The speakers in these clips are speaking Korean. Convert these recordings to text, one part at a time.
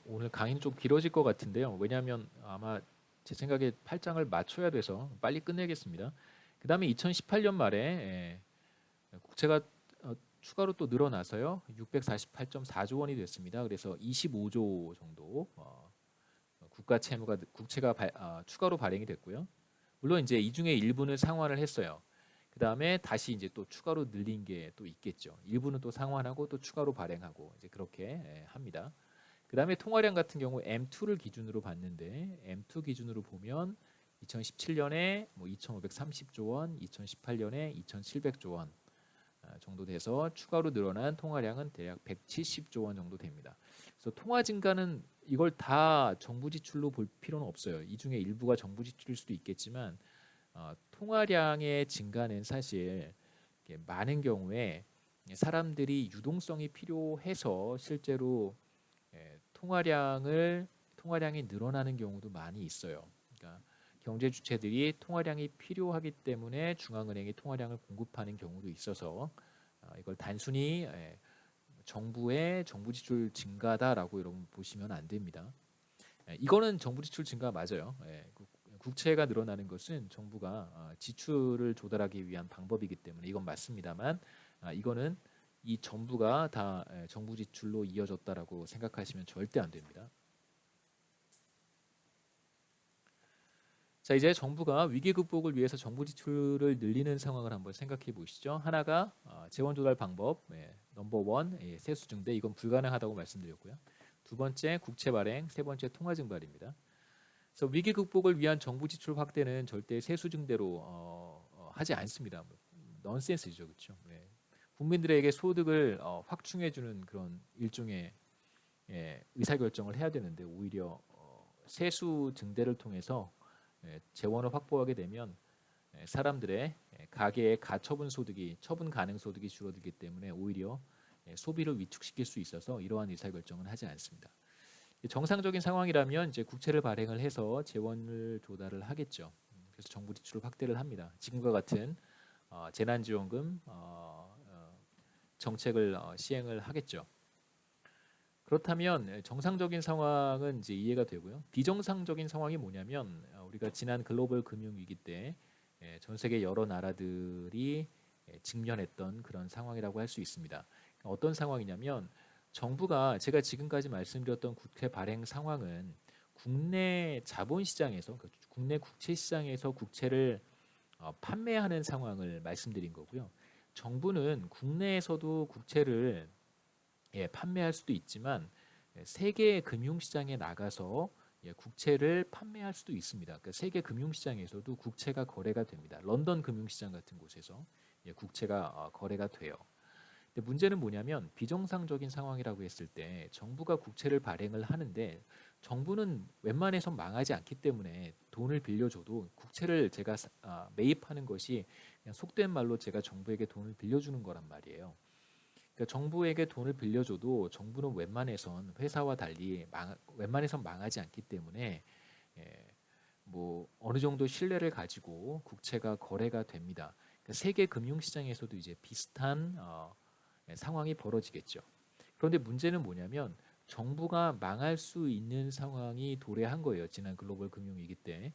오늘 강의는 좀 길어질 것 같은데요. 왜냐하면 아마 제 생각에 8장을 맞춰야 돼서 빨리 끝내겠습니다. 그 다음에 2018년 말에 국채가 추가로 또 늘어나서요. 648.4조 원이 됐습니다. 그래서 25조 정도 국채가 추가로 발행이 됐고요. 물론 이제 이 중에 일부는 상환을 했어요. 그 다음에 다시 이제 또 추가로 늘린 게 또 있겠죠. 일부는 또 상환하고 또 추가로 발행하고 이제 그렇게 합니다. 그 다음에 통화량 같은 경우 M2를 기준으로 봤는데 M2 기준으로 보면 2017년에 뭐 2,530조 원, 2018년에 2,700조 원 정도 돼서 추가로 늘어난 통화량은 대략 170조 원 정도 됩니다. 그래서 통화 증가는 이걸 다 정부 지출로 볼 필요는 없어요. 이 중에 일부가 정부 지출일 수도 있겠지만 통화량의 증가는 사실 많은 경우에 사람들이 유동성이 필요해서 실제로 통화량이 늘어나는 경우도 많이 있어요. 그러니까 경제 주체들이 통화량이 필요하기 때문에 중앙은행이 통화량을 공급하는 경우도 있어서 이걸 단순히 정부의 정부 지출 증가다라고 여러분 보시면 안 됩니다. 이거는 정부 지출 증가 맞아요. 국채가 늘어나는 것은 정부가 지출을 조달하기 위한 방법이기 때문에 이건 맞습니다만 이거는 이 전부가 다 정부 지출로 이어졌다라고 생각하시면 절대 안 됩니다. 자, 이제 정부가 위기 극복을 위해서 정부 지출을 늘리는 상황을 한번 생각해 보시죠. 하나가 재원 조달 방법, 넘버 원, 세수 증대, 이건 불가능하다고 말씀드렸고요. 두 번째 국채 발행, 세 번째 통화 증발입니다. 그래서 위기 극복을 위한 정부 지출 확대는 절대 세수 증대로 하지 않습니다. 넌센스죠, 그렇죠? 국민들에게 소득을 확충해주는 그런 일종의 의사결정을 해야 되는데 오히려 세수 증대를 통해서 재원을 확보하게 되면 사람들의 가계의 가처분 소득이 처분 가능 소득이 줄어들기 때문에 오히려 소비를 위축시킬 수 있어서 이러한 의사결정은 하지 않습니다. 정상적인 상황이라면 이제 국채를 발행을 해서 재원을 조달을 하겠죠. 그래서 정부 지출을 확대를 합니다. 지금과 같은 재난지원금 정책을 시행을 하겠죠. 그렇다면 정상적인 상황은 이제 이해가 되고요. 비정상적인 상황이 뭐냐면 우리가 지난 글로벌 금융 위기 때 전 세계 여러 나라들이 직면했던 그런 상황이라고 할 수 있습니다. 어떤 상황이냐면 정부가 제가 지금까지 말씀드렸던 국채 발행 상황은 국내 자본시장에서 국내 국채 시장에서 국채를 판매하는 상황을 말씀드린 거고요. 정부는 국내에서도 국채를 판매할 수도 있지만 세계 금융시장에 나가서 국채를 판매할 수도 있습니다. 그러니까 세계 금융시장에서도 국채가 거래가 됩니다. 런던 금융시장 같은 곳에서 국채가 거래가 돼요. 근데 문제는 뭐냐면 비정상적인 상황이라고 했을 때 정부가 국채를 발행을 하는데 정부는 웬만해서 망하지 않기 때문에 돈을 빌려줘도 국채를 제가 매입하는 것이 그냥 속된 말로 제가 정부에게 돈을 빌려주는 거란 말이에요. 그러니까 정부에게 돈을 빌려줘도 정부는 웬만해선 회사와 달리 웬만해선 망하지 않기 때문에 뭐 어느 정도 신뢰를 가지고 국채가 거래가 됩니다. 그러니까 세계 금융시장에서도 이제 비슷한 상황이 벌어지겠죠. 그런데 문제는 뭐냐면 정부가 망할 수 있는 상황이 도래한 거예요. 지난 글로벌 금융위기 때.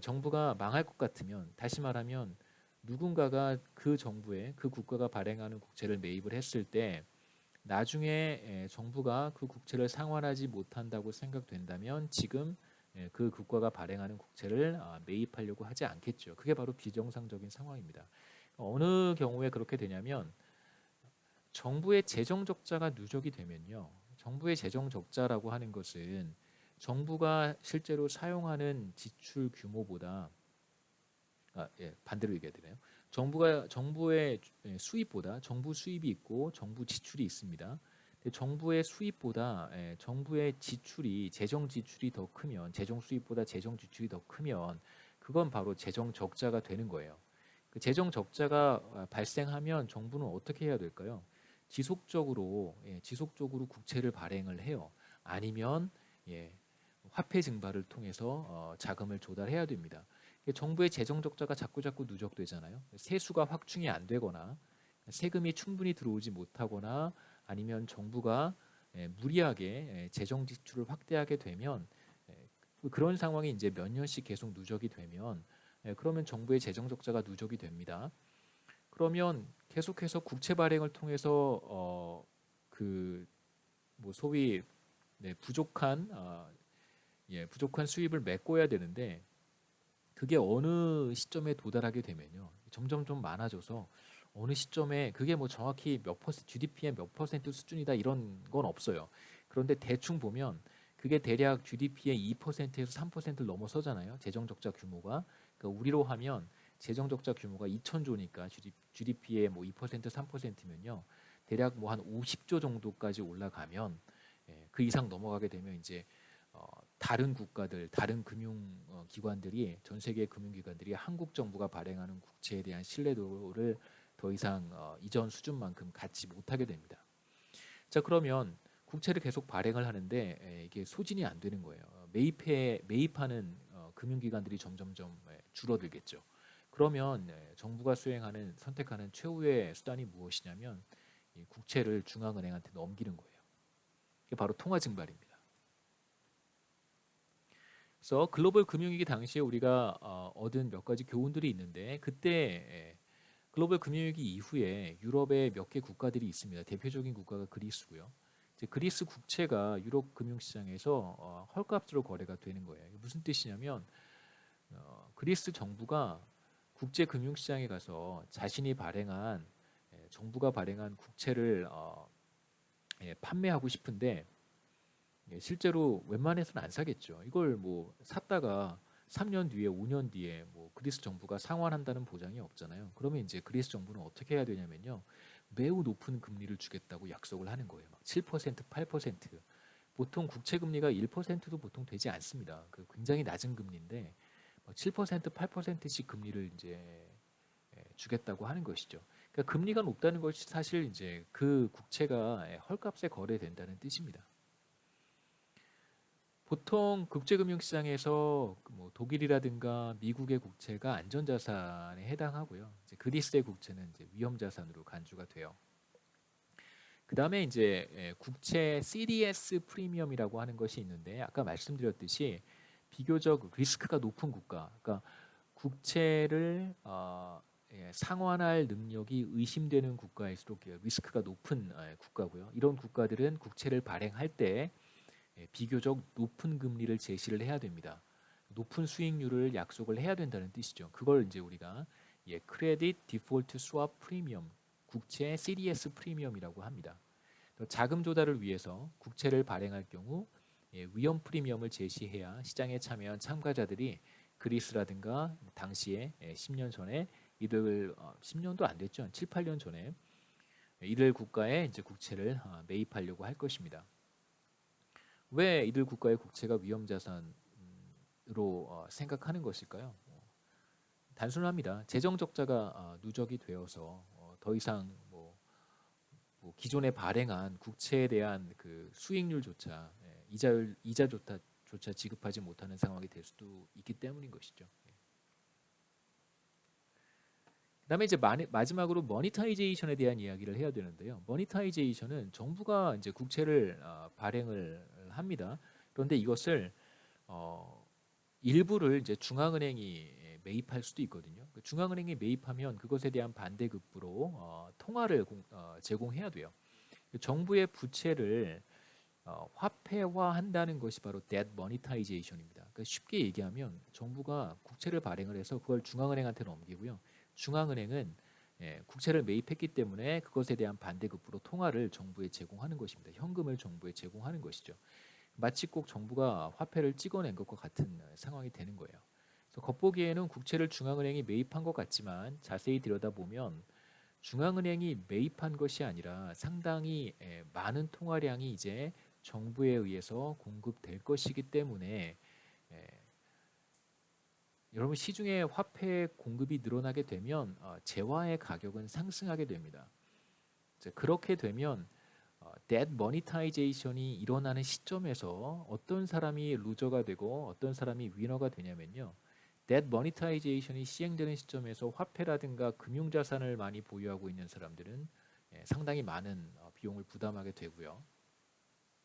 정부가 망할 것 같으면 다시 말하면 누군가가 그 정부에 그 국가가 발행하는 국채를 매입을 했을 때 나중에 정부가 그 국채를 상환하지 못한다고 생각된다면 지금 그 국가가 발행하는 국채를 매입하려고 하지 않겠죠. 그게 바로 비정상적인 상황입니다. 어느 경우에 그렇게 되냐면 정부의 재정 적자가 누적이 되면요. 정부의 재정 적자라고 하는 것은 정부가 실제로 사용하는 지출 규모보다 반대로 얘기해야 되나요? 정부의 수입보다 정부 수입이 있고 정부 지출이 있습니다. 정부의 수입보다 정부의 지출이 재정 지출이 더 크면 재정 수입보다 재정 지출이 더 크면 그건 바로 재정 적자가 되는 거예요. 그 재정 적자가 발생하면 정부는 어떻게 해야 될까요? 지속적으로 국채를 발행을 해요. 아니면 화폐 증발을 통해서 자금을 조달해야 됩니다. 정부의 재정 적자가 자꾸자꾸 누적되잖아요. 세수가 확충이 안 되거나 세금이 충분히 들어오지 못하거나 아니면 정부가 무리하게 재정 지출을 확대하게 되면 그런 상황이 이제 몇 년씩 계속 누적이 되면 그러면 정부의 재정 적자가 누적이 됩니다. 그러면 계속해서 국채 발행을 통해서 그 뭐 소위 부족한 부족한 수입을 메꿔야 되는데 그게 어느 시점에 도달하게 되면요 점점 좀 많아져서 어느 시점에 그게 뭐 정확히 몇 퍼센트 GDP의 몇 퍼센트 수준이다 이런 건 없어요. 그런데 대충 보면 그게 대략 GDP의 2%에서 3%를 넘어서잖아요. 재정 적자 규모가. 그러니까 우리로 하면 재정 적자 규모가 2,000조니까 GDP의 뭐 2% 3%면요. 대략 뭐 한 50조 정도까지 올라가면 그 이상 넘어가게 되면 이제 다른 국가들, 다른 금융 기관들이 전 세계 금융 기관들이 한국 정부가 발행하는 국채에 대한 신뢰도를 더 이상 이전 수준만큼 갖지 못하게 됩니다. 자, 그러면 국채를 계속 발행을 하는데 이게 소진이 안 되는 거예요. 매입하는 금융기관들이 점점점 줄어들겠죠. 그러면 정부가 선택하는 최후의 수단이 무엇이냐면 이 국채를 중앙은행한테 넘기는 거예요. 이게 바로 통화 증발입니다. 그래서 글로벌 금융위기 당시에 우리가 얻은 몇 가지 교훈들이 있는데 그때 글로벌 금융위기 이후에 유럽의 몇 개 국가들이 있습니다. 대표적인 국가가 그리스고요. 이제 그리스 국채가 유럽 금융시장에서 헐값으로 거래가 되는 거예요. 무슨 뜻이냐면 그리스 정부가 국제 금융시장에 가서 자신이 정부가 발행한 국채를 판매하고 싶은데 실제로 웬만해서는 안 사겠죠. 이걸 뭐 샀다가 3년 뒤에 5년 뒤에 뭐 그리스 정부가 상환한다는 보장이 없잖아요. 그러면 이제 그리스 정부는 어떻게 해야 되냐면요. 매우 높은 금리를 주겠다고 약속을 하는 거예요. 막 7%, 8%. 보통 국채 금리가 1%도 보통 되지 않습니다. 그 굉장히 낮은 금리인데 7%, 8%씩 금리를 이제 주겠다고 하는 것이죠. 그러니까 금리가 높다는 것이 사실 이제 그 국채가 헐값에 거래된다는 뜻입니다. 보통 국제금융시장에서 뭐 독일이라든가 미국의 국채가 안전자산에 해당하고요. 이제 그리스의 국채는 이제 위험자산으로 간주가 돼요. 그 다음에 이제 국채 CDS 프리미엄이라고 하는 것이 있는데 아까 말씀드렸듯이 비교적 리스크가 높은 국가, 그러니까 국채를 상환할 능력이 의심되는 국가일수록 리스크가 높은 국가고요. 이런 국가들은 국채를 발행할 때 비교적 높은 금리를 제시를 해야 됩니다. 높은 수익률을 약속을 해야 된다는 뜻이죠. 그걸 이제 우리가 크레딧 디폴트 스왑 프리미엄, 국채 CDS 프리미엄이라고 합니다. 자금 조달을 위해서 국채를 발행할 경우 위험 프리미엄을 제시해야 시장에 참여한 참가자들이 그리스라든가 당시에 10년 전에 10년도 안 됐죠. 한 7, 8년 전에 이들 국가에 이제 국채를 매입하려고 할 것입니다. 왜 이들 국가의 국채가 위험자산으로 생각하는 것일까요? 단순합니다. 재정 적자가 누적이 되어서 더 이상 뭐 기존에 발행한 국채에 대한 그 수익률조차 이자조차 지급하지 못하는 상황이 될 수도 있기 때문인 것이죠. 그다음에 이제 마지막으로 머니타이제이션에 대한 이야기를 해야 되는데요. 머니타이제이션은 정부가 이제 국채를 발행을 합니다. 그런데 이것을 일부를 이제 중앙은행이 매입할 수도 있거든요. 중앙은행이 매입하면 그것에 대한 반대급부로 통화를 제공해야 돼요. 정부의 부채를 화폐화한다는 것이 바로 debt monetization입니다. 그러니까 쉽게 얘기하면 정부가 국채를 발행을 해서 그걸 중앙은행한테 넘기고요. 중앙은행은 국채를 매입했기 때문에 그것에 대한 반대급부로 통화를 정부에 제공하는 것입니다. 현금을 정부에 제공하는 것이죠. 마치 꼭 정부가 화폐를 찍어낸 것과 같은 상황이 되는 거예요. 그래서 겉보기에는 국채를 중앙은행이 매입한 것 같지만 자세히 들여다보면 중앙은행이 매입한 것이 아니라 상당히 많은 통화량이 이제 정부에 의해서 공급될 것이기 때문에 여러분 시중에 화폐 공급이 늘어나게 되면 재화의 가격은 상승하게 됩니다. 그렇게 되면 debt monetization이 일어나는 시점에서 어떤 사람이 루저가 되고 어떤 사람이 위너가 되냐면요. debt monetization이 시행되는 시점에서 화폐라든가 금융자산을 많이 보유하고 있는 사람들은 상당히 많은 비용을 부담하게 되고요.